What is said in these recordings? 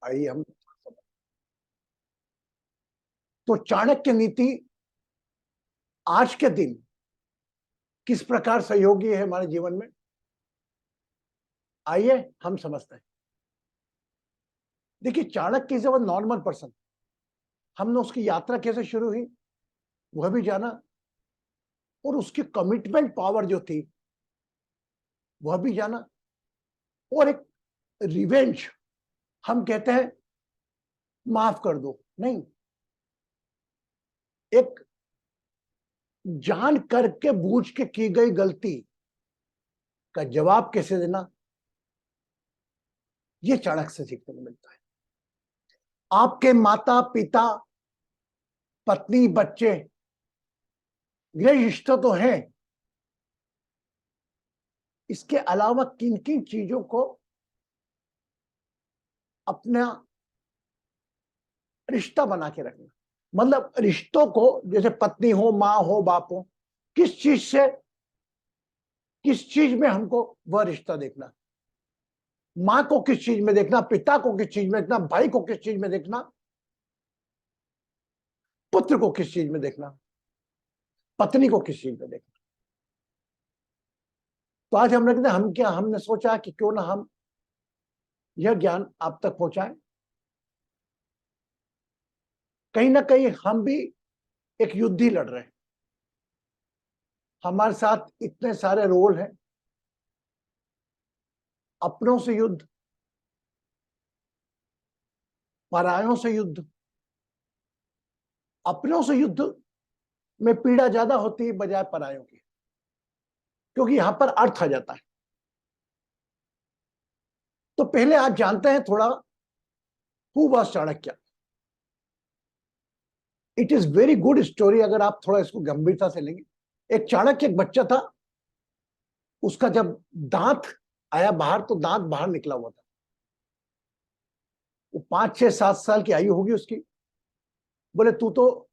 आइए हम, तो चाणक्य नीति आज के दिन किस प्रकार सहयोगी है हमारे जीवन में, आइए हम समझते हैं। देखिए, Chanakya is a normal person. हमने उसकी यात्रा कैसे शुरू हुई वह भी जाना, और उसकी कमिटमेंट पावर जो थी वह भी जाना, और एक रिवेंज, हम कहते हैं माफ कर दो, नहीं, एक जान करके बूझ के की गई गलती का जवाब कैसे देना, यह चाणक्य से सीखने को मिलता है। आपके माता पिता, पत्नी, बच्चे, ये रिश्ते तो हैं, इसके अलावा किन किन चीजों को अपना रिश्ता बना के रखना, मतलब रिश्तों को, जैसे पत्नी हो, माँ हो, बाप हो, किस चीज में हमको वह रिश्ता देखना, माँ को किस चीज में देखना, पिता को किस चीज में देखना, भाई को किस चीज में देखना, पुत्र को किस चीज में देखना, पत्नी को किस चीज में देखना। तो आज हमने सोचा कि क्यों ना हम यह ज्ञान आप तक पहुंचाएं। कहीं ना कहीं हम भी एक युद्ध ही लड़ रहे हैं, हमारे साथ इतने सारे रोल हैं, अपनों से युद्ध, परायों से युद्ध। अपनों से युद्ध में पीड़ा ज्यादा होती है बजाय परायों की, क्योंकि यहां पर अर्थ आ जाता है। तो पहले आज जानते हैं थोड़ा who was Chanakya. It is very good story अगर आप थोड़ा इसको गंभीरता से लेंगे। एक चाणक्य, एक बच्चा था, उसका जब दांत आया बाहर तो दांत बाहर निकला हुआ था। वो 5, 6, 7 साल की आयु होगी उसकी। बोले तू तो,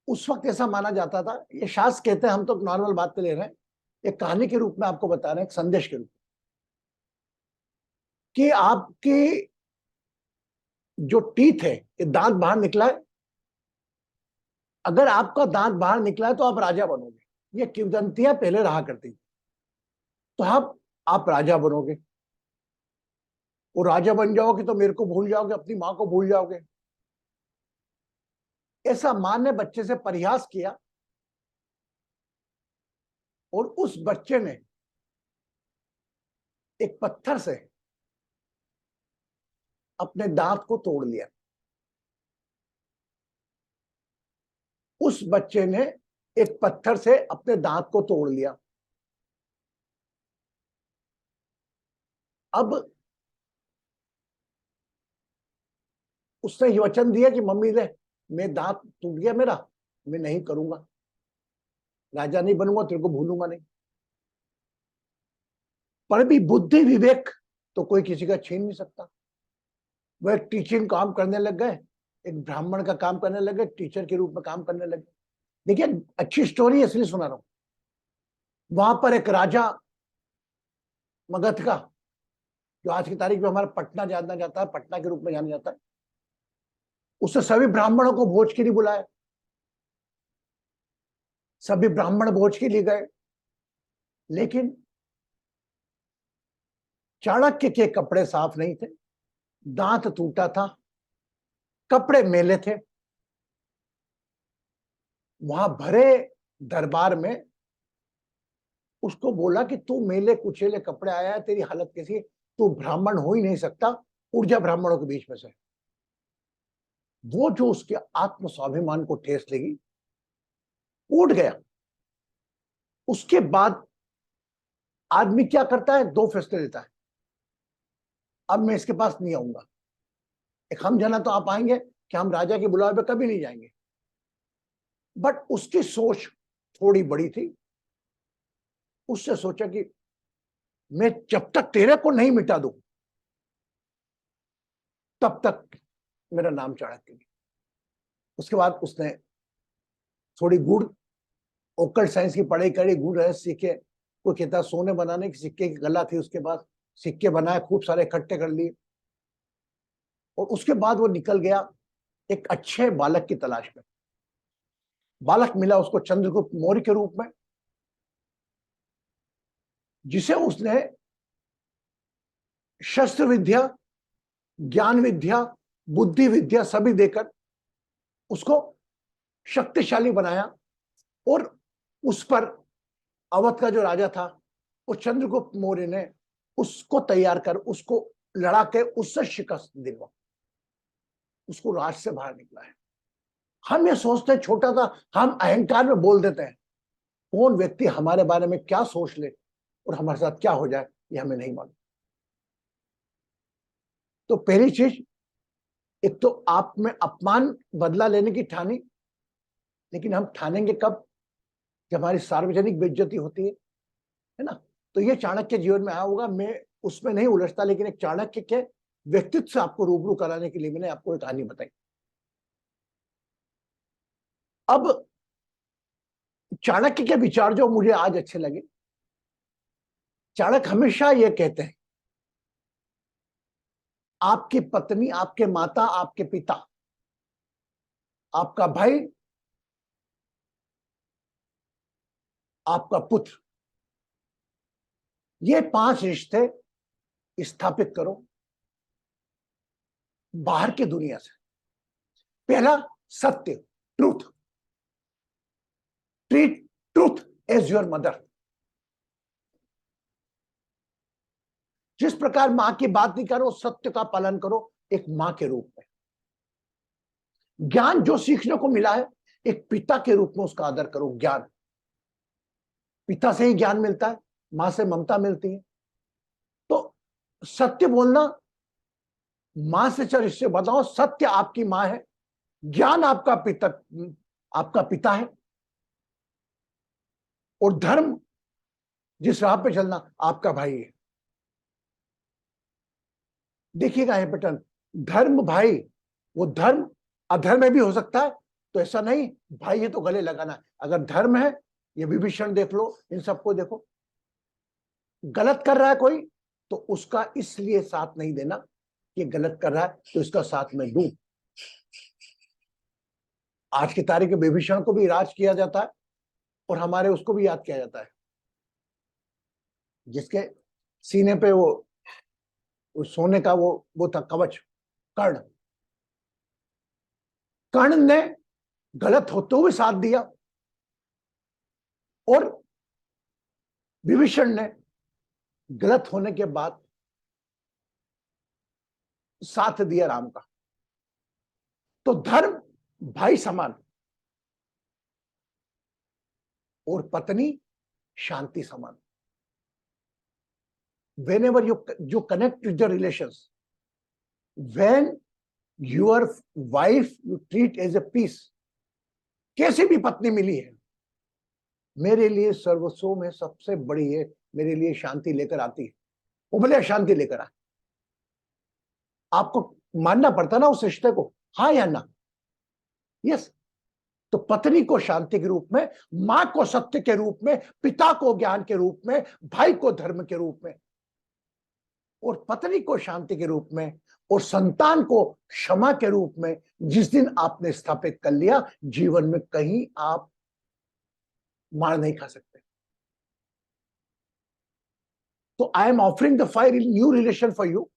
उस वक्त ऐसा माना जाता था, ये शास्त्र कहते हैं, हम तो नॉर्मल बात पे ले रहे हैं, एक कहानी के रूप में आपको बता रहे हैं, एक संदेश के रूप में, कि आपकी जो टीथ है, ये दांत बाहर निकला है, अगर आपका दांत बाहर निकला है तो आप राजा बनोगे। ये किंवदंतियां पहले रहा करती थी। तो आप राजा बनोगे, और राजा बन जाओगे तो मेरे को भूल जाओगे, अपनी मां को भूल जाओगे। ऐसा मां ने बच्चे से परिहास किया, और उस बच्चे ने एक पत्थर से अपने दांत को तोड़ लिया। उस बच्चे ने एक पत्थर से अपने दांत को तोड़ लिया। अब उसने ये वचन दिया कि मम्मी ले, मैं दांत टूट गया मेरा, मैं नहीं करूंगा, राजा नहीं बनूंगा, तेरे को भूलूंगा नहीं। पर भी बुद्धि विवेक तो कोई किसी का छीन नहीं सकता। वो एक टीचिंग काम करने लग गए, एक ब्राह्मण का काम करने लगे, टीचर के रूप में काम करने लगे। देखिए, अच्छी स्टोरी है इसलिए सुना रहा हूं। वहां पर एक राजा मगध का, जो आज की तारीख में हमारा पटना जाना जाता है, पटना के रूप में जाना जाता है, उसने सभी ब्राह्मणों को भोज के लिए बुलाया। सभी ब्राह्मण भोज के लिए गए, लेकिन चाणक्य के कपड़े साफ नहीं थे, दांत टूटा था, कपड़े मेले थे। वहां भरे दरबार में उसको बोला कि तू मेले कुचेले कपड़े आया है, तेरी हालत कैसी है, तू ब्राह्मण हो ही नहीं सकता, उठ जा ब्राह्मणों के बीच में से। वो जो उसके आत्म स्वाभिमान को ठेस लगी, उठ गया। उसके बाद आदमी क्या करता है, दो फैसले लेता है, अब मैं इसके पास नहीं आऊंगा। एक हम जाना तो आप आएंगे कि हम राजा के बुलावे पे कभी नहीं जाएंगे। बट उसकी सोच थोड़ी बड़ी थी। उससे सोचा कि मैं जब तक तेरे को नहीं मिटा दूं तब तक मेरा नाम चाणक्य नहीं। उसके बाद उसने थोड़ी गुड़ ओकल्ट साइंस की पढ़ाई करी, गुड़ रहस्य सीखे। कोई कहता सोने बनाने की सिक्के की कला थी उसके पास, सिक्के बनाए, खूब सारे इकट्ठे कर लिए। और उसके बाद वो निकल गया एक अच्छे बालक की तलाश में। बालक मिला उसको चंद्रगुप्त मौर्य के रूप में, जिसे उसने शस्त्र विद्या, ज्ञान विद्या, बुद्धि विद्या सभी देकर उसको शक्तिशाली बनाया। और उस पर अवध का जो राजा था वो चंद्रगुप्त मौर्य ने उसको तैयार कर उसको लड़ा के उससे शिकस्त दिलवा उसको राज से बाहर निकला है। हम ये सोचते हैं छोटा सा, हम अहंकार में बोल देते हैं। कौन व्यक्ति हमारे बारे में क्या सोच ले और हमारे साथ क्या हो जाए ये हमें नहीं मालूम। तो पहली चीज, एक तो आप में अपमान बदला लेने की ठानी, लेकिन हम ठानेंगे कब? जब हमारी सार्वजनिक बेइज्जती होती है ना। तो ये चाणक्य जीवन में आया होगा, मैं उसमें नहीं उलझता, लेकिन एक चाणक्य के व्यक्तित्व से आपको रूबरू कराने के लिए मैंने आपको एक कहानी बताई। अब चाणक्य के विचार जो मुझे आज अच्छे लगे, चाणक्य हमेशा ये कहते हैं, आपकी पत्नी, आपके माता, आपके पिता, आपका भाई, आपका पुत्र, ये 5 रिश्ते स्थापित करो बाहर की दुनिया से। पहला, सत्य, truth. Treat truth as your mother. जिस प्रकार मां की बात नहीं करो, सत्य का पालन करो एक मां के रूप में। ज्ञान जो सीखने को मिला है, एक पिता के रूप में उसका आदर करो। ज्ञान पिता से ही ज्ञान मिलता है, मां से ममता मिलती है। तो सत्य बोलना, मां से चल इससे बताओ, सत्य आपकी मां है, ज्ञान आपका पिता है, और धर्म जिस राह पे चलना आपका भाई है। देखिएगा ये पैटर्न, धर्म भाई, वो धर्म अधर्म में भी हो सकता है, तो ऐसा नहीं भाई ये तो गले लगाना है। अगर धर्म है, ये विभीषण देख लो, इन सबको देखो, गलत कर रहा है कोई तो उसका इसलिए साथ नहीं देना कि गलत कर रहा है तो इसका साथ में दूं। आज की तारीख में विभीषण को भी राज किया जाता है और हमारे उसको भी याद किया जाता है, जिसके सीने पे वो सोने का वो था कवच, कर्ण। कर्ण ने गलत होते हुए साथ दिया और विभीषण ने गलत होने के बाद साथ दिया राम का। तो धर्म भाई समान और पत्नी शांति समान। whenever you connect with the relations, when your wife you treat as a piece, कैसी भी पत्नी मिली है, मेरे लिए सर्वस्व में सबसे बड़ी है, मेरे लिए शांति लेकर आती है, वो भले शांति लेकर आए। आपको मानना पड़ता ना उस रिश्ते को, हाँ या ना? यस। तो पत्नी को शांति के रूप में, मां को सत्य के रूप में, पिता को ज्ञान के रूप में, भाई को धर्म के रूप में, और पत्नी को शांति के रूप में, और संतान को क्षमा के रूप में जिस दिन आपने स्थापित कर लिया, जीवन में कहीं आप मार नहीं खा सकते। तो I am offering the fire in new relation for you.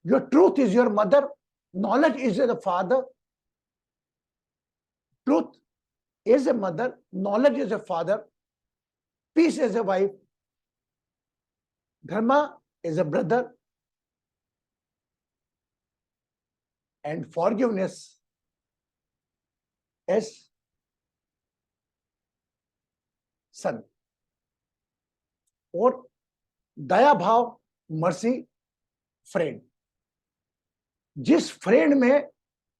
Your truth is your mother, knowledge is the father. Truth is a mother, knowledge is a father, peace is a wife, dharma is a brother, and forgiveness is son. और दया भाव, mercy, friend. जिस friend में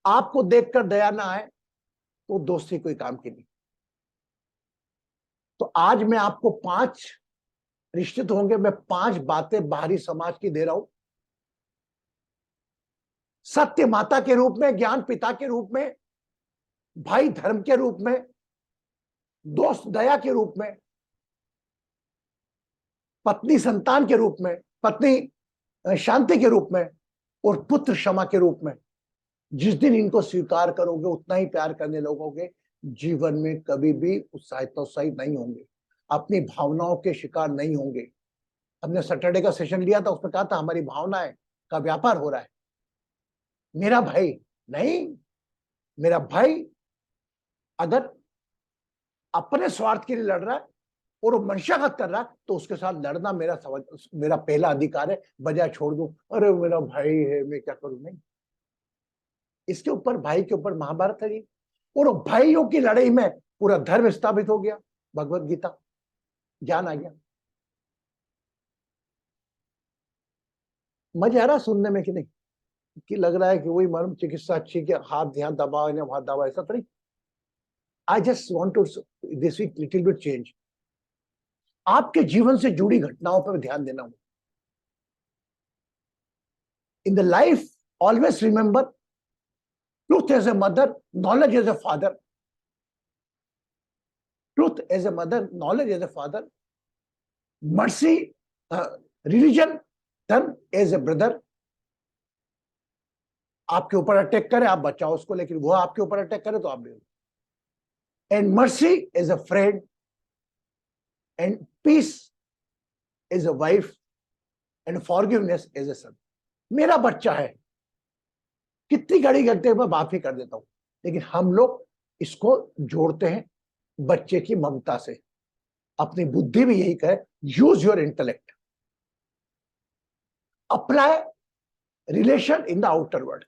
आपको देखकर दया ना आए तो दोस्ती कोई काम की नहीं। तो आज मैं आपको 5 रिश्ते तो होंगे, मैं 5 बातें बाहरी समाज की दे रहा हूं। सत्य माता के रूप में, ज्ञान पिता के रूप में, भाई धर्म के रूप में, दोस्त दया के रूप में, पत्नी संतान के रूप में, पत्नी शांति के रूप में, और पुत्र क्षमा के रूप में। जिस दिन इनको स्वीकार करोगे, उतना ही प्यार करने लगोगे, जीवन में कभी भी उत्साहित नहीं होंगे, अपनी भावनाओं के शिकार नहीं होंगे। हमने सैटरडे का सेशन लिया था, उसमें कहा था हमारी भावनाएं का व्यापार हो रहा है। मेरा भाई नहीं, मेरा भाई अगर अपने स्वार्थ के लिए लड़ रहा है और वो मनुष्यगत कर रहा है, तो उसके साथ लड़ना मेरा पहला अधिकार है, बजाय छोड़ दूं अरे मेरा भाई है मैं क्या करूं। नहीं, इसके ऊपर, भाई के ऊपर महाभारत है। और भाइयों की लड़ाई में पूरा धर्म स्थापित हो गया, भगवत गीता ज्ञान आ गया। मजा आ रहा सुनने में कि नहीं, कि लग रहा है कि वही मर्म चिकित्सा अच्छी कि हाथ ध्यान दबाओ या हाथ दबाओ, ऐसा तो नहीं। I just want to this week little bit change. आपके जीवन से जुड़ी घटनाओं पर ध्यान देना होगा। In the life always remember truth as a mother, knowledge as a father. Truth as a mother, knowledge as a father, mercy religion, dharma as a brother. आपके ऊपर अटैक करे आप बचाओ उसको, लेकिन वो आपके ऊपर अटैक करे तो आप भी। And mercy as a friend, and peace as a wife, and forgiveness as a son. मेरा बच्चा है, कितनी गाड़ी करते मैं माफी कर देता हूं, लेकिन हम लोग इसको जोड़ते हैं बच्चे की ममता से। अपनी बुद्धि भी यही कहे, use your intellect, apply relation in the outer world.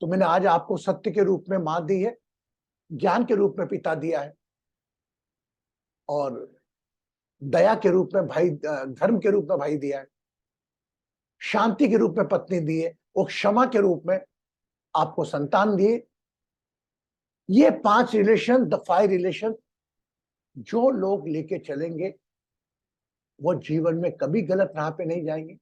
तो मैंने आज आपको सत्य के रूप में मां दी है, ज्ञान के रूप में पिता दिया है, और दया के रूप में भाई, धर्म के रूप में भाई दिया है, शांति के रूप में पत्नी दी है, और क्षमा के रूप में आपको संतान दिए। ये 5 रिलेशन, द 5 रिलेशन, जो लोग लेके चलेंगे वो जीवन में कभी गलत राह पे नहीं जाएंगे,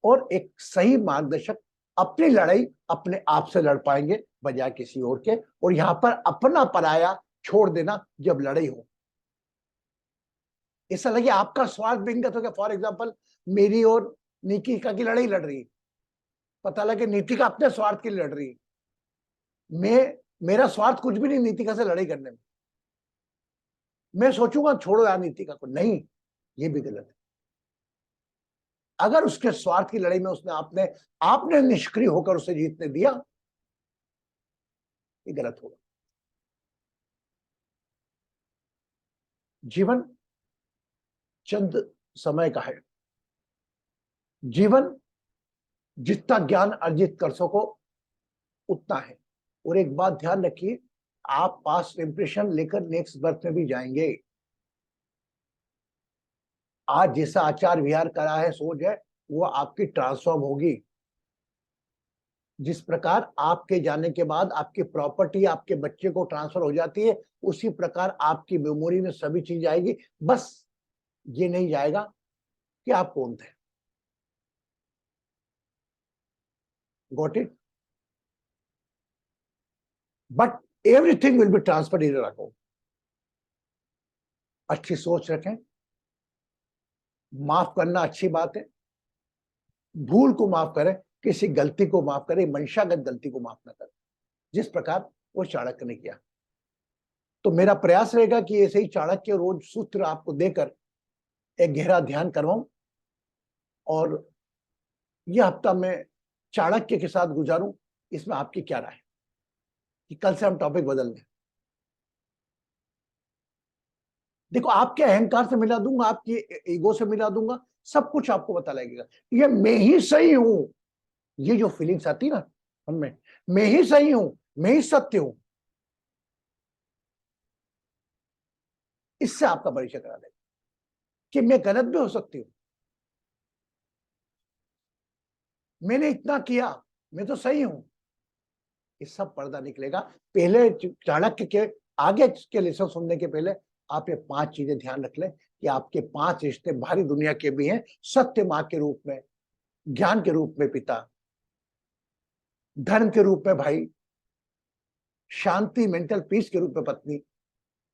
और एक सही मार्गदर्शक अपनी लड़ाई अपने आप से लड़ पाएंगे बजाय किसी और के। और यहां पर अपना पराया छोड़ देना जब लड़ाई हो। ऐसा लगे आपका स्वार्थ विंगत हो गया। फॉर एग्जाम्पल, मेरी और नीतिका की लड़ाई लड़ रही है, पता लगे नीतिका अपने स्वार्थ के लिए लड़ रही है, मेरा स्वार्थ कुछ भी नहीं नीतिका से लड़ाई करने में। मैं सोचूंगा छोड़ो यार नीतिका को, नहीं, ये भी गलत है। अगर उसके स्वार्थ की लड़ाई में उसने आपने निष्क्रिय होकर उसे जीतने दिया, ये गलत होगा। जीवन चंद समय का है। जीवन जितना ज्ञान अर्जित कर सको उतना है। और एक बात ध्यान रखिए, आप पास्ट इंप्रेशन लेकर नेक्स्ट बर्थ में भी जाएंगे। आज जैसा आचार विहार करा है, सोच है, वो आपकी ट्रांसफॉर्म होगी। जिस प्रकार आपके जाने के बाद आपकी प्रॉपर्टी आपके बच्चे को ट्रांसफर हो जाती है, उसी प्रकार आपकी मेमोरी में सभी चीज आएगी। बस ये नहीं जाएगा कि आप कौन थे। Got it? But everything will be transferred in your account. अच्छी सोच रखें, माफ करना अच्छी बात है, भूल को माफ करें, किसी गलती को माफ करें, मंशागत गलती को माफ न करें, जिस प्रकार वो चाणक्य ने किया। तो मेरा प्रयास रहेगा कि ऐसे ही चाणक्य रोज सूत्र आपको देकर एक गहरा ध्यान करवाऊं, और यह हफ्ता मैं चाणक्य के साथ गुजारूं। इसमें आपकी क्या राय है कि कल से हम टॉपिक बदल दें? देखो, आपके अहंकार से मिला दूंगा, आपकी ईगो से मिला दूंगा, सब कुछ आपको पता लगेगा। ये मैं ही सही हूं, ये जो फीलिंग्स आती ना हममें, मैं ही सही हूं, मैं ही सत्य हूं, इससे आपका परिचय करा देगा कि मैं गलत भी हो सकती हूं, मैंने इतना किया, मैं तो सही हूं। ये सब पर्दा निकलेगा। पहले चाणक्य के आगे के लेसन सुनने के पहले आप ये 5 चीजें ध्यान रख लें कि आपके 5 रिश्ते बाहरी दुनिया के भी हैं। सत्य मां के रूप में, ज्ञान के रूप में पिता, धर्म के रूप में भाई, शांति मेंटल पीस के रूप में पत्नी,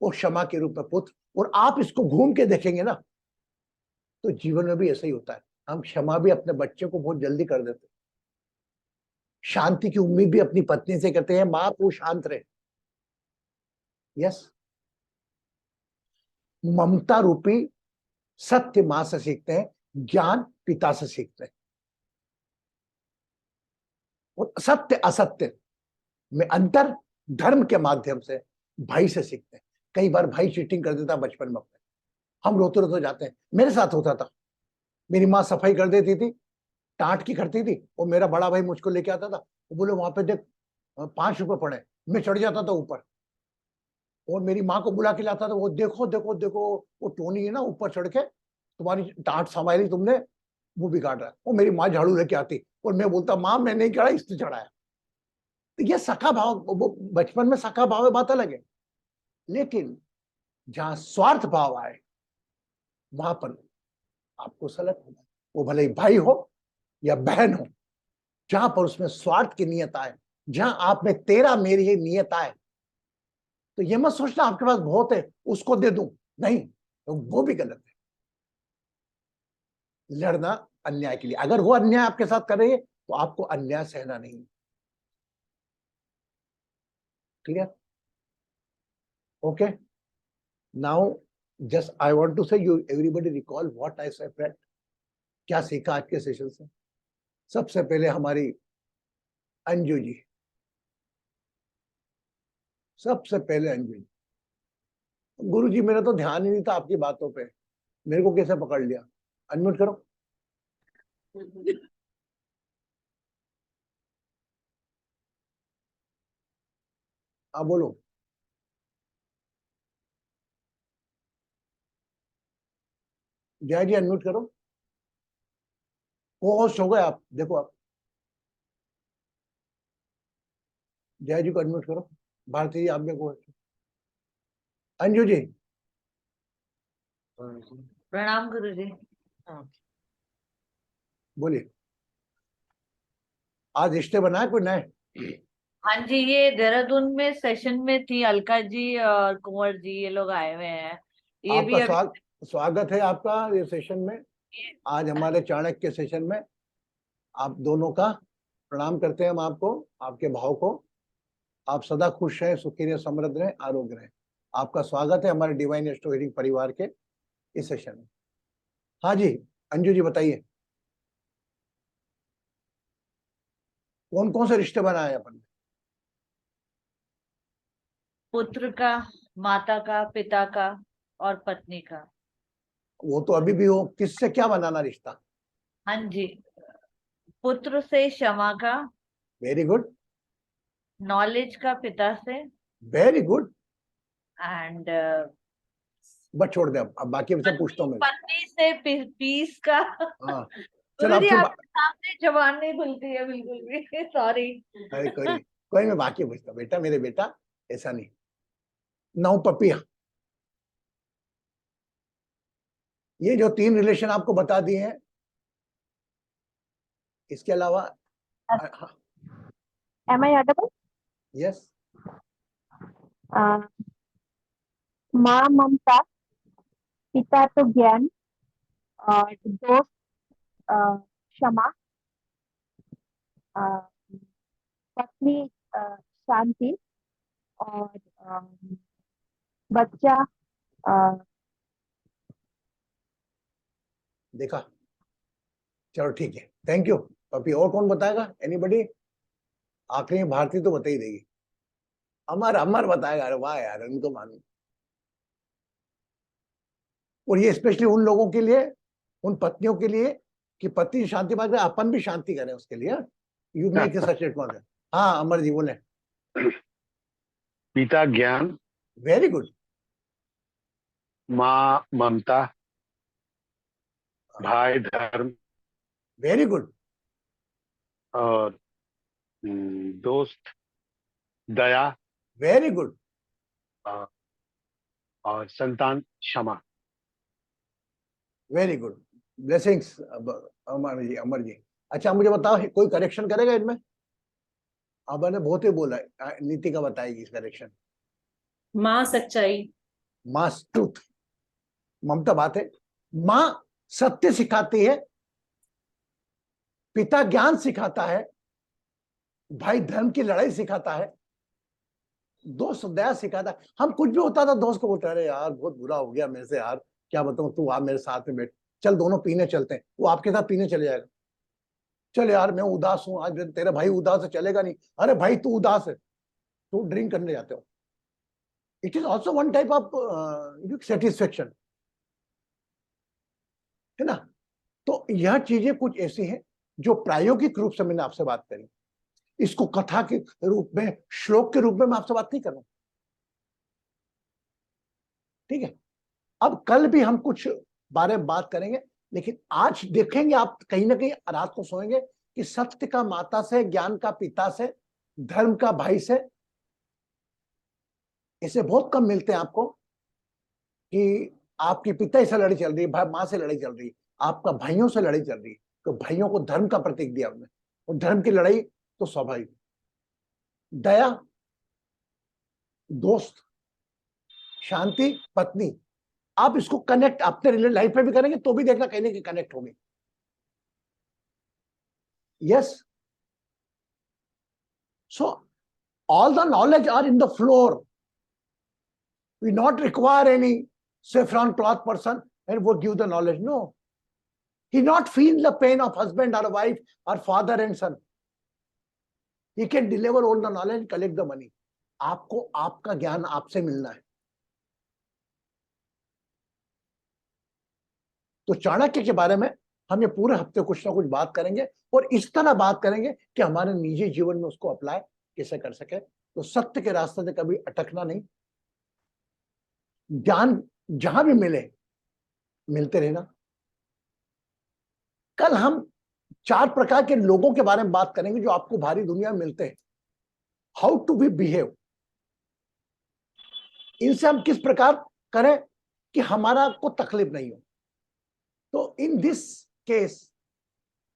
और क्षमा के रूप में पुत्र। और आप इसको घूम के देखेंगे ना, तो जीवन में भी ऐसा ही होता है। हम क्षमा भी अपने बच्चे को बहुत जल्दी कर देते, शांति की उम्मीद भी अपनी पत्नी से करते हैं, माँ तू शांत रहे। यस, ममता रूपी सत्य माँ से सीखते हैं, ज्ञान पिता से सीखते हैं। और सत्य असत्य में अंतर धर्म के माध्यम से भाई से सीखते हैं। कई बार भाई चीटिंग कर देता बचपन में अपने, हम रोते रोते जाते हैं। मेरे साथ होता था, मेरी माँ सफाई कर देती थी, टाट की करती थी, और मेरा बड़ा भाई मुझको लेके आता था, वो बोले वहां पे देख 5 रुपए पड़े, मैं चढ़ जाता था ऊपर और मेरी माँ को बुला के लाता था, वो देखो देखो देखो वो टोनी है ना ऊपर चढ़ के तुम्हारी टाट संभाली तुमने, वो बिगाड़ रहा है। और मेरी माँ झाड़ू लेके आती और मैं बोलता माँ मैं नहीं चढ़ा, इसने चढ़ाया। तो ये सखा भाव, वो बचपन में सखा भाव बात अलग है, लेकिन जहां स्वार्थ भाव आए वहां पर आपको सलट होगा, वो भले ही भाई हो या बहन हो। जहां पर उसमें स्वार्थ की नियत आए, जहां आप में तेरा मेरी ही नियत आए, तो ये मत सोचना आपके पास बहुत है उसको दे दूं, नहीं, तो वो भी गलत है। लड़ना अन्याय के लिए, अगर वो अन्याय आपके साथ कर रही है तो आपको अन्याय सहना नहीं। Clear? Okay, now just I want to say you everybody recall what I said. क्या सीखा आज के सेशन से? सबसे पहले हमारी अंजू जी, सबसे पहले अंजू जी, गुरु जी मेरा तो ध्यान ही नहीं था आपकी बातों पे, मेरे को कैसे पकड़ लिया? अनम्यूट करो। हाँ बोलो। जय जी अनम्यूट करो, को होस्ट हो गए आप, देखो आप। जय जी को अनम्यूट करो, भारती जी आप में को होस्ट। अंजू जी प्रणाम गुरु जी। बोलिए, आज रिश्ते बनाए कोई नए? हाँ जी, ये देहरादून में सेशन में थी, अलका जी और कुंवर जी ये लोग आए हुए हैं। ये आपका भी अभी स्वागत है आपका ये सेशन में, आज हमारे चाणक्य सेशन में। आप दोनों का प्रणाम करते हैं हम आपको, आपके भाव को। आप सदा खुश रहें, सुखी रहें, समृद्ध रहें, आरोग्य रहें। आपका स्वागत है हमारे डिवाइन एस्ट्रो हीलिंग परिवार के इस सेशन में। हाँ जी अंजू जी बताइए, कौन कौन से रिश्ते बनाए अपन ने? पुत्र का, माता का, पिता का और पत्नी का। वो तो अभी भी हो, किससे क्या बनाना रिश्ता? हाँ जी, पुत्र से क्षमा का, वेरी गुड, नॉलेज का पिता से, वेरी गुड। एंड बस छोड़ दे, अब बाकी सब पूछता हूँ मैं। पत्नी से पीस का। हाँ चल गुरु अब जी फिर आपके सामने जबान नहीं खुलती है बिल्कुल भी। सॉरी। अरे कोई नहीं, कोई नहीं, मैं बाकी पूछता हूँ। बेटा मेरे बेटा ऐसा नहीं। नौ पपिया, ये जो 3 रिलेशन आपको बता दिए हैं, इसके अलावा Am I audible? यस, माँ ममता, पिता तो ज्ञान, और दोस्त क्षमा, पत्नी शांति, और बच्चा देखा, चलो ठीक है, थैंक यू पपी। और कौन बताएगा? एनीबडी? आखिरी में भारती तो बता ही देगी, अमर अमर बताएगा। अरे वाह यार, उनको मालूम। और ये स्पेशली उन लोगों के लिए, उन पत्नियों के लिए कि पति शांति बात करें, अपन भी शांति करें उसके लिए। You make such statement. हाँ अमर जी बोले। पिता ज्ञान, वेरी गुड। माँ ममता, भाई धर्म, वेरी गुड। और दोस्त दया, वेरी गुड। और संतान क्षमा। Very good, blessings Amar ji, Amar ji. अच्छा मुझे बताओ, कोई करेक्शन करेगा इनमें? अब ने बहुत ही बोला है, नीतिका बताएगी इस करेक्शन। माँ सच्चाई, माँ ट्रूथ, ममता बात है। माँ सत्य सिखाती है, पिता ज्ञान सिखाता है, भाई धर्म की लड़ाई सिखाता है, दोस्त दया सिखाता है। हम कुछ भी होता था दोस्त को बोलते अरे यार बहुत बुरा हो गया मेरे से यार, क्या बताऊं, तू आ मेरे साथ में बैठ, चल दोनों पीने चलते हैं। वो आपके साथ पीने चले जाएगा। चल यार मैं उदास हूं आज, तेरा भाई उदास है, चलेगा नहीं। अरे भाई तू उदास है, तू ड्रिंक करने जाते हो। It is also one type of satisfaction, है ना। तो यह चीजें कुछ ऐसी हैं जो प्रायोगिक रूप से मैंने आपसे बात करी। इसको कथा के रूप में, श्लोक के रूप में मैं आपसे बात नहीं कर रहा हूं, ठीक है। अब कल भी हम कुछ बारे में बात करेंगे, लेकिन आज देखेंगे आप कहीं ना कहीं रात को सोएंगे कि सत्य का माता से, ज्ञान का पिता से, धर्म का भाई से, इसे बहुत कम मिलते हैं आपको। कि आपके पिता से लड़ाई चल रही है, माँ से लड़ाई चल रही है, आपका भाइयों से लड़ाई चल रही है, तो भाइयों को धर्म का प्रतीक दिया उन्होंने, और धर्म की लड़ाई तो स्वाभाविक। दया दोस्त, शांति पत्नी। आप इसको कनेक्ट अपने लाइफ में भी करेंगे तो भी देखना कहीं ना कहीं कनेक्ट होंगे। Yes, so all the knowledge are in the floor. We not require any saffron cloth person and would give the knowledge. No. He not feel the pain of husband or wife or father and son. He can deliver all the knowledge and collect the money. आपको आपका ज्ञान आपसे मिलना है। तो चाणक्य के बारे में हम ये पूरे हफ्ते कुछ ना कुछ बात करेंगे, और इस तरह बात करेंगे कि हमारे निजी जीवन में उसको अप्लाई कैसे कर सके। तो सत्य के रास्ते से कभी अटकना नहीं, ज्ञान जहां भी मिले मिलते रहना। कल हम 4 प्रकार के लोगों के बारे में बात करेंगे जो आपको भारी दुनिया में मिलते हैं। हाउ टू बी बिहेव, इनसे हम किस प्रकार करें कि हमारा को तकलीफ नहीं हो। तो in this case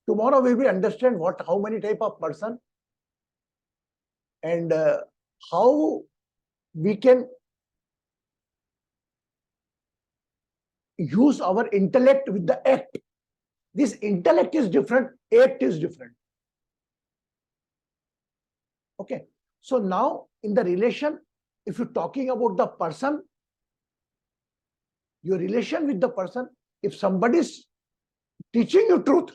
tomorrow we will understand what how many type of person and how we can use our intellect with the act. This intellect is different, act is different. Okay, so now in the relation, if you're talking about the person, your relation with the person, if somebody is teaching you truth,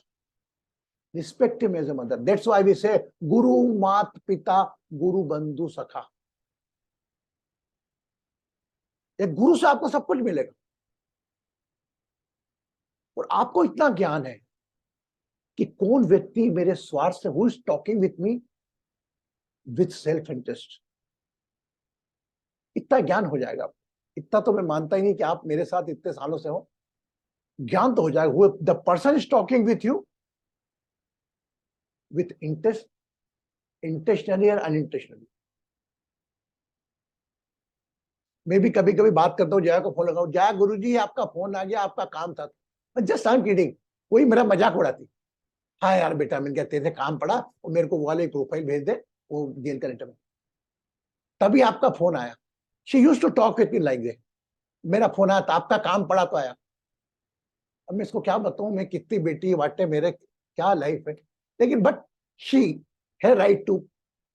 respect him as a mother. That's why we say guru mat pita guru bandhu sakha. एक गुरु से आपको सब कुछ मिलेगा, और आपको इतना ज्ञान है कि कौन व्यक्ति मेरे स्वार्थ से, who is talking with me with self interest, इतना ज्ञान हो जाएगा। इतना तो मैं मानता ही नहीं कि आप मेरे साथ इतने सालों से हो, ज्ञान तो हो जाएगा। The person is talking with you with interest, intentionally और अनइंटेंशनली। मैं भी कभी कभी बात करता हूँ, जया को फोन लगाऊं, जया गुरुजी आपका फोन आ गया, आपका काम था। जस्ट आई एम किडिंग, कोई मेरा मजाक उड़ाती, हाँ यार बेटा मैंने क्या तेरे काम पड़ा और मेरे को वो वाले प्रोफाइल भेज दे, वो जेल कनेक्टर में, तभी आपका फोन आया। She used to talk with me like that. मेरा फोन आया तो आपका काम पड़ा तो आया। अब मैं इसको क्या बताऊं, मैं कितनी बेटी वाटे मेरे क्या लाइफ है, लेकिन बट शी है राइट टू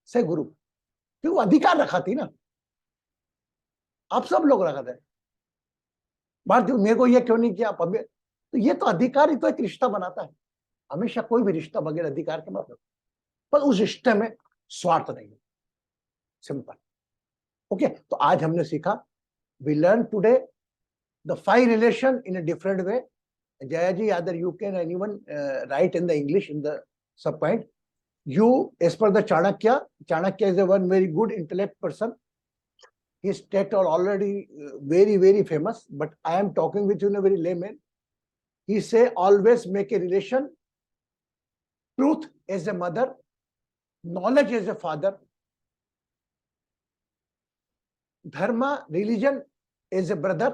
से गुरु, क्यों अधिकार रखा थी ना, आप सब लोग रखा थे। बात मेरे को ये क्यों नहीं किया, तो ये तो अधिकार ही तो एक रिश्ता बनाता है। हमेशा कोई भी रिश्ता बगैर अधिकार के मत रखो, पर उस रिश्ते में स्वार्थ नहीं है, सिंपल। ओके, तो आज हमने सीखा, we learn today the 5 relation in a different way. Jaya ji, either you can anyone write in the English in the sub point. You, as per the Chanakya is a one very good intellect person. His texts are already very, very famous, but I am talking with you in a very layman. He say always make a relation, truth as a mother, knowledge as a father, dharma, religion as a brother,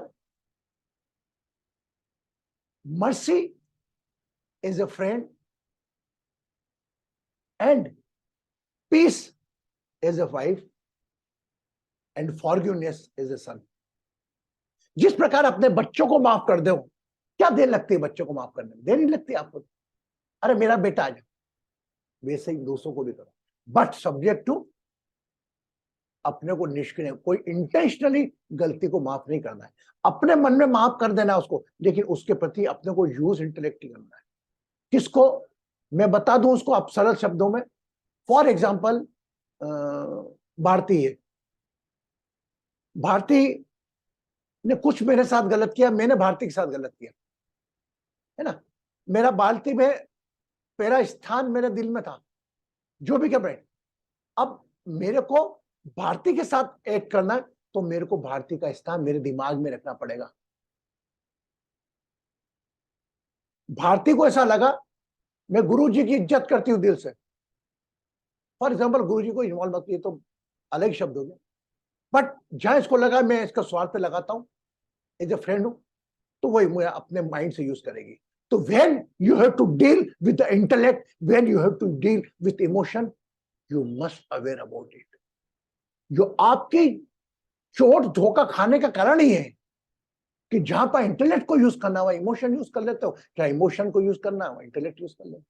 mercy as a friend, and peace as a wife, and forgiveness as a son. जिस प्रकार अपने बच्चों को माफ कर दो, क्या देर लगती है बच्चों को माफ करने में? देर नहीं लगती आपको। अरे मेरा बेटा आ जाओ, वैसे ही दूसरों को भी करो, बट सब्जेक्ट टू अपने को निष्क्रिय, कोई इंटेंशनली गलती को माफ नहीं करना है, अपने मन में माफ कर देना है उसको, लेकिन उसके प्रति अपने को यूज इंटेलेक्ट ही करना है। किसको मैं बता दूं उसको आप सरल शब्दों में, फॉर एग्जाम्पल भारती है, भारती ने कुछ मेरे साथ गलत किया, मैंने भारती के साथ गलत किया, है ना, मेरा भारती में मेरा स्थान मेरे दिल में था, जो भी कर, अब मेरे को भारती के साथ एक्ट करना है तो मेरे को भारती का स्थान मेरे दिमाग में रखना पड़ेगा। भारती को ऐसा लगा मैं गुरुजी की इज्जत करती हूं दिल से, फॉर एग्जाम्पल गुरुजी को इन्वॉल्व मत, ये तो अलग शब्द हो गया, बट जहां इसको लगा मैं इसका स्वार्थ पे लगाता हूं, एज ए फ्रेंड हूं, तो वही मुझे अपने माइंड से यूज करेगी। तो when you have to deal with the intellect, when you have to deal with emotion, you must aware about it. जो आपकी चोट धोखा खाने का कारण ही है कि जहां पर इंटेलेक्ट को यूज करना हुआ इमोशन यूज कर लेते हो, क्या इमोशन को यूज करना हुआ इंटेलेक्ट यूज कर लेते हो।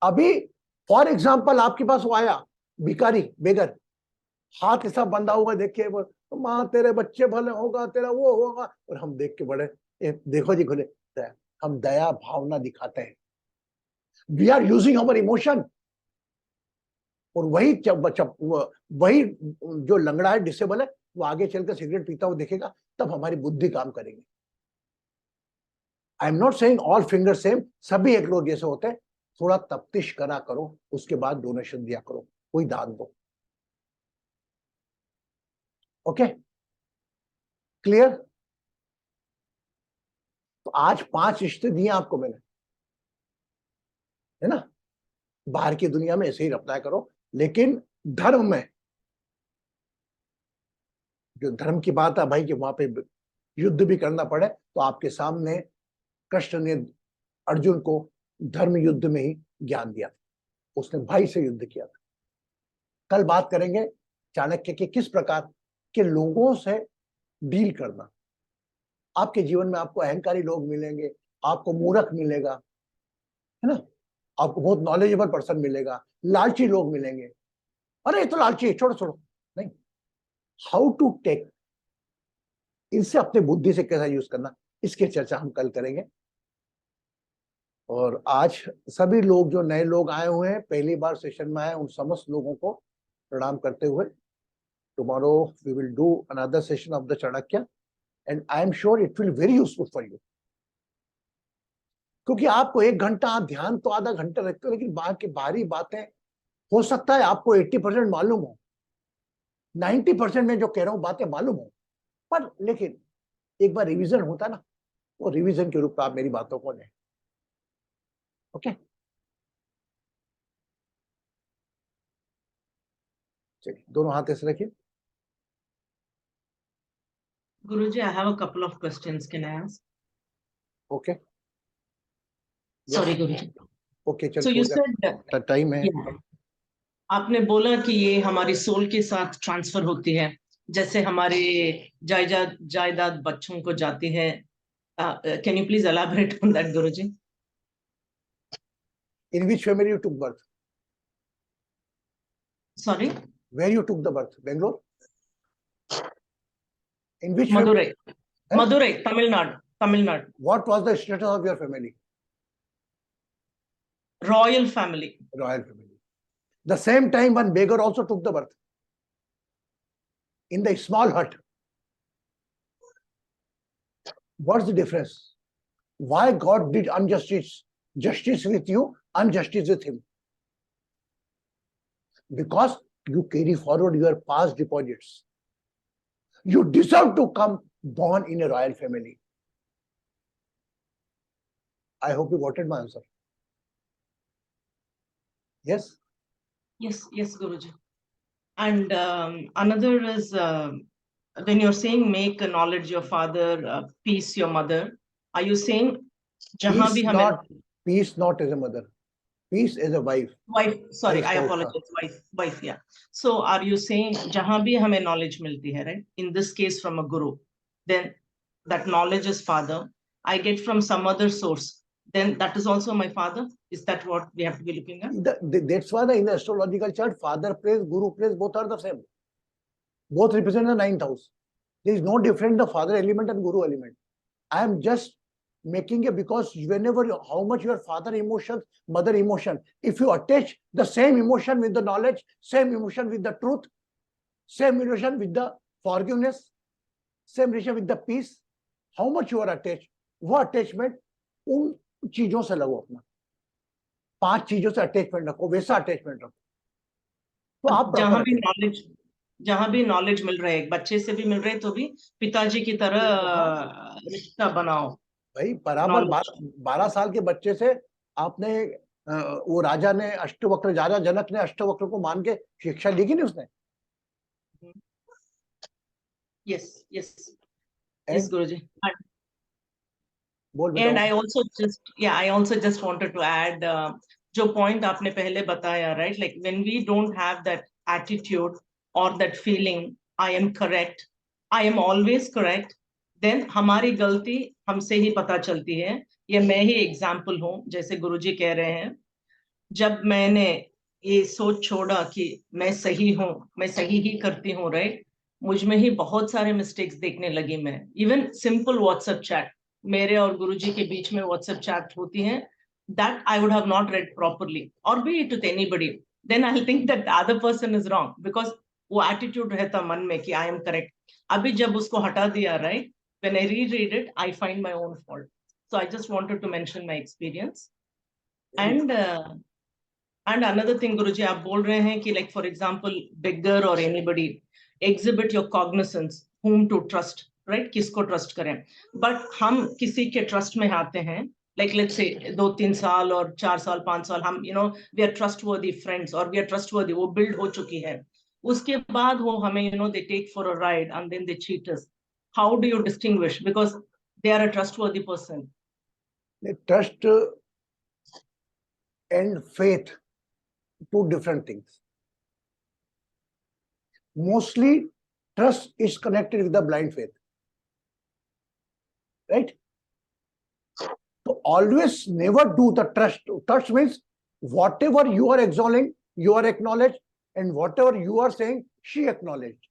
अभी फॉर एग्जाम्पल आपके पास वो आया भिखारी, बेगर, हाथ ऐसा बंधा हुआ देखिए, माँ तेरे बच्चे भले होगा, तेरा वो होगा, और हम देख के बड़े देखो जी खुले, हम दया भावना दिखाते हैं, we are using our emotion. और वही वही जो लंगड़ा है, डिसेबल है, वो आगे चलकर सिगरेट पीता हुआ देखेगा, तब हमारी बुद्धि काम करेगी। I am not saying all finger same, सभी एक लोग जैसे होते हैं, थोड़ा तफ्तीश करा करो, उसके बाद डोनेशन दिया करो, कोई दान दो। Okay, clear? तो आज 5 रिश्ते दिए आपको मैंने, है ना, बाहर की दुनिया में ऐसे ही अप्लाई करो, लेकिन धर्म में जो धर्म की बात है भाई, कि वहां पे युद्ध भी करना पड़े, तो आपके सामने कृष्ण ने अर्जुन को धर्म युद्ध में ही ज्ञान दिया था, उसने भाई से युद्ध किया था। कल बात करेंगे चाणक्य के किस प्रकार के लोगों से डील करना। आपके जीवन में आपको अहंकारी लोग मिलेंगे, आपको मूर्ख मिलेगा, है ना, आपको बहुत नॉलेजेबल पर्सन मिलेगा, लालची लोग मिलेंगे, अरे ये तो लालची है, छोड़ो छोड़ो, नहीं, हाउ टू टेक, इनसे अपने बुद्धि से कैसा यूज करना, इसकी चर्चा हम कल करेंगे। और आज सभी लोग जो नए लोग आए हुए हैं, पहली बार सेशन में आए, उन समस्त लोगों को प्रणाम करते हुए, tomorrow we will do another session of the Chanakya, and I am sure it will very useful for you. क्योंकि आपको 1 घंटा, आप ध्यान तो आधा घंटा रखते हो, लेकिन बाहरी बातें हो सकता है आपको 80% मालूम हो, 90% में जो कह रहा हूं बातें मालूम हो, पर लेकिन एक बार रिवीजन होता ना, वो रिवीजन के रूप में आप मेरी बातों को लें। ओके, चलिए दोनों हाथ ऐसे रखिए। Guruji, I have a couple of questions. Can I ask? Okay, Sorry, Guruji. Okay, So you चलो said, टाइम है। yeah, आपने बोला कि ये हमारी सोल के साथ ट्रांसफर होती है, जैसे हमारे जायदाद बच्चों को जाती है। Can you please elaborate on that, Guruji? In which family you took birth? Sorry? Where you took the birth? Bangalore? In which family? Madurai. Madurai, Tamil Nadu. Tamil Nadu. What was the status of your family? Royal family. Royal family. The same time one beggar also took the birth in the small hut. What's the difference? Why God did injustice? Justice with you, injustice with him. Because you carry forward your past deposits. You deserve to come born in a royal family. I hope you got my answer. Yes? Yes, Guruji. And another is when you're saying make knowledge your father, peace your mother, are you saying jahan bhi hame peace not as a mother, peace as a wife. Wife, sorry, I apologize. Wife, yeah. So are you saying jahan bhi hame knowledge milti hai, right? In this case from a guru, then that knowledge is father. I get from some other source, then that is also my father. Is that what we have to be looking at? That's why in the astrological chart, father place, guru place, both are the same. Both represent the ninth house. There is no difference the father element and guru element. I am just making it because whenever how much your father emotions, mother emotion, if you attach the same emotion with the knowledge, same emotion with the truth, same emotion with the forgiveness, same emotion with the peace, how much you are attached, वो attachment उन चीजों से लगो अपना, 5 चीजों से attachment रखो, वैसा अटैचमेंट रखो, तो आप जहां भी नॉलेज मिल रहा है, एक बच्चे से भी मिल रहे तो भी पिताजी की तरह रिश्ता बनाओ भाई। बराबर 12 साल के बच्चे से आपने वो राजा ने अष्टवक्र, राजा जनक ने अष्टवक्र को मान के शिक्षा ली कि नहीं उसने? Yes, Guruji. बोल And I also just wanted to add जो point आपने पहले बताया, right? Like when we don't have that attitude or that feeling, I am correct, I am always correct, then हमारी गलती हमसे ही पता चलती है। ये मैं ही एग्जाम्पल हूँ, जैसे गुरुजी कह रहे हैं, जब मैंने ये सोच छोड़ा कि मैं सही हूँ, मैं सही ही करती हूँ, राइट, मुझ में ही बहुत सारे मिस्टेक्स देखने लगी मैं। इवन सिंपल व्हाट्सएप चैट, मेरे और गुरुजी के बीच में व्हाट्सएप चैट होती है, that I would have not read properly, or be it with anybody, then I'll think that the other person is wrong, because वो attitude रहता मन में कि I am correct. अभी जब उसको हटा दिया, right, when I reread it, I find my own fault. So I just wanted to mention my experience. And another thing, Guruji, आप बोल रहे हैं कि like for example, beggar or anybody, exhibit your cognizance, whom to trust, right? किसको trust करें? But हम किसी के trust में आते हैं, like let's say 2-3 साल और 4 साल 5 साल हम, you know, we are trustworthy friends or we are trustworthy, वो build हो चुकी है। उसके बाद वो हमें, you know, they take for a ride and then they cheat us. How do you distinguish? Because they are a trustworthy person. Trust and faith, two different things. Mostly trust is connected with the blind faith, right? So always never do the trust. Trust means whatever you are exalting, you are acknowledged, and whatever you are saying, she acknowledged.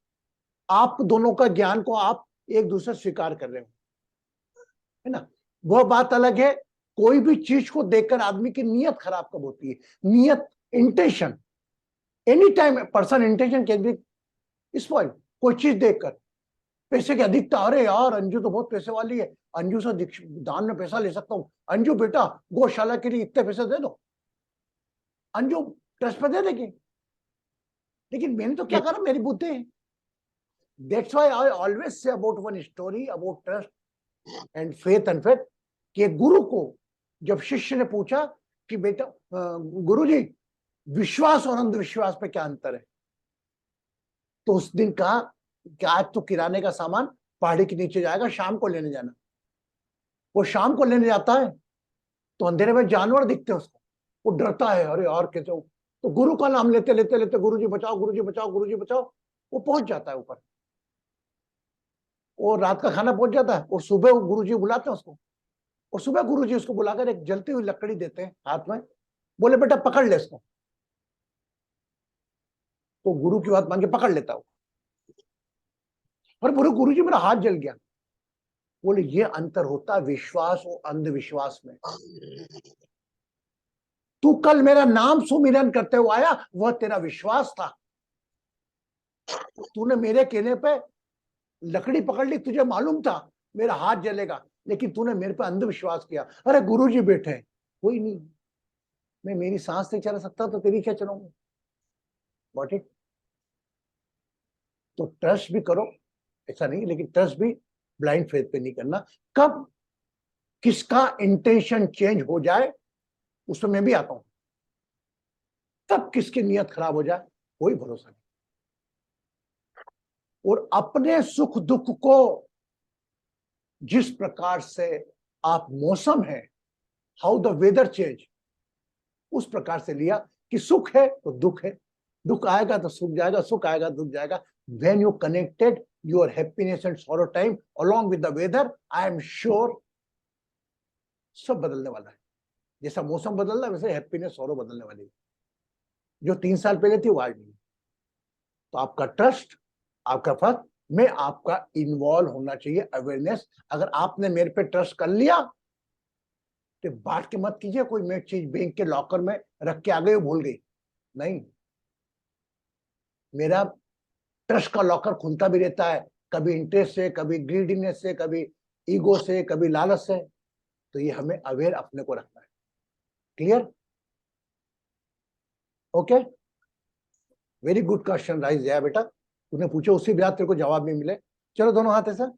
आप दोनों का ज्ञान को आप एक दूसरे स्वीकार कर रहे हो, है ना? वह बात अलग है। कोई भी चीज को देखकर आदमी की नीयत खराब कब होती है? नीयत, intention, any time person intention can be spoiled. कोई चीज देखकर पैसे की अधिकता, अरे यार अंजू तो बहुत पैसे वाली है, अंजू से दान में पैसा ले सकता हूं, अंजू बेटा गौशाला के लिए इतने पैसे दे दो, अंजू ट्रस्ट पे दे देगी, लेकिन मैंने तो क्या करा, मेरी बुद्धि है। That's why I always say about one story about trust and faith and faith, कि गुरु को जब शिष्य ने पूछा कि बेटा गुरुजी विश्वास और अंधविश्वास पे क्या अंतर है, तो उस दिन कहा कि आज तो किराने का सामान पहाड़ी के नीचे जाएगा, शाम को लेने जाना। वो शाम को लेने जाता है तो अंधेरे में जानवर दिखते हैं उसको, वो डरता है, अरे यार कैसे हो, तो गुरु का नाम लेते लेते लेते गुरुजी बचाओ, गुरुजी बचाओ, गुरुजी बचाओ, वो पहुंच जाता है ऊपर, और रात का खाना पहुंच जाता है, और सुबह गुरुजी बुलाते हैं उसको, और सुबह गुरुजी उसको बुलाकर एक जलती हुई लकड़ी देते हैं हाथ में, बोले बेटा पकड़ ले इसको, तो गुरु की बात मान के पकड़ लेता हूं, और बोले गुरुजी मेरा हाथ जल गया। बोले ये अंतर होता है विश्वास और अंधविश्वास में। तू कल मेरा नाम सुमिरन करते हुए आया, वह तेरा विश्वास था, तूने मेरे कहने पे लकड़ी पकड़ ली, तुझे मालूम था मेरा हाथ जलेगा, लेकिन तूने मेरे पे अंधविश्वास किया। अरे गुरुजी बैठे, कोई नहीं, मैं मेरी सांस नहीं चला सकता तो तेरी क्या चलाऊंगा? Got it? तो ट्रस्ट भी करो, ऐसा नहीं, लेकिन ट्रस्ट भी ब्लाइंड फेथ पे नहीं करना। कब किसका इंटेंशन चेंज हो जाए उसमें मैं भी आता हूं, तब किसकी नियत खराब हो जाए कोई भरोसा नहीं। और अपने सुख दुख को जिस प्रकार से आप मौसम है, हाउ द वेदर चेंज, उस प्रकार से लिया कि सुख है तो दुख है, दुख आएगा तो सुख जाएगा, सुख आएगा दुख जाएगा। When you connected your happiness and sorrow time along with the weather, I am sure सब बदलने वाला है। जैसा मौसम बदल रहा है वैसे हैप्पीनेस सौरो बदलने वाली है। जो 3 साल पहले थी वो आज नहीं। तो आपका ट्रस्ट, आपका फर्क में आपका इन्वॉल्व होना चाहिए, अवेयरनेस। अगर आपने मेरे पे ट्रस्ट कर लिया तो बांट के मत कीजिए कोई मैं चीज बैंक के लॉकर में रख के आ गई भूल गई, नहीं। मेरा ट्रस्ट का लॉकर खुलता भी रहता है, कभी इंटरेस्ट से, कभी ग्रीडीनेस से, कभी ईगो से, कभी लालच से। तो ये हमें अवेयर अपने को रखना है। Clear? Okay, very good question rise Jaya बेटा, तूने पूछे उसी बात तेरे को जवाब भी मिले। चलो दोनों हाथ ऐसा।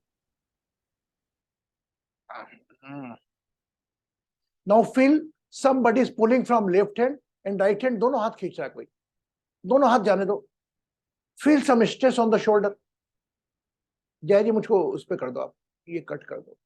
Now feel somebody is pulling from left hand and right hand, दोनों हाथ खींच रहा है कोई, दोनों हाथ जाने दो। Feel some stress on the shoulder. Jai ji मुझको उस पे कर दो, आप ये कट कर दो।